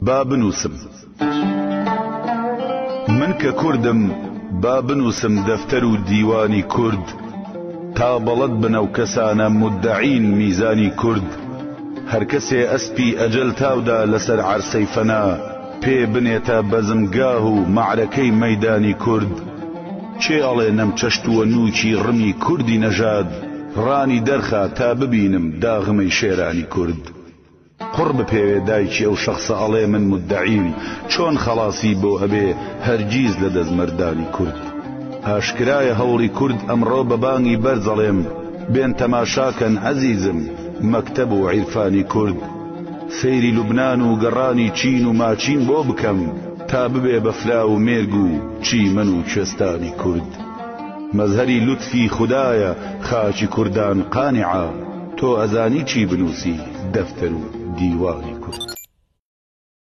با بنووسم من کە کوردم با بنووسم دەفتەر و دیوانی کورد تا بەڵەد بنە و کەسانە مدعین میزانی کورد هەر کەسێ ئەسپی ئەجەل تاودا لەسەر عەرسەی فەنا پێ بنێتە بەزمگاه و معرەکەی مەیدانی کورد چێ ئەڵێ نەم چەشتووە نووکی ڕمی کوردی نەژاد ڕانی دەرخا تا ببینم داغمەی شێرانی کورد قڕ بپێوێ دایکی ئەو شەخصە ئەڵێ من مدعیم چۆن خەڵاسی بۆ ئەبێ هەرگیز لە دەزمەردانی کورد ئاشکرایە هەوڵی کورد ئەمڕۆ بە بانگی بەرزەڵێم بێن تەماشاکەن عەزیزم مەکتەب و عیرفانی کورد سەیری لوبنان و گەڕانی چین و ماچین بۆ بکەم تا ببێ بەفلا و مێرگ و چیمەن و کوێستانی کورد مەزهەری لوتفی خودایە خاچی کوردان قانعە تۆ ئەزانی چی بنووسی دەفتەر و دیوانی کورد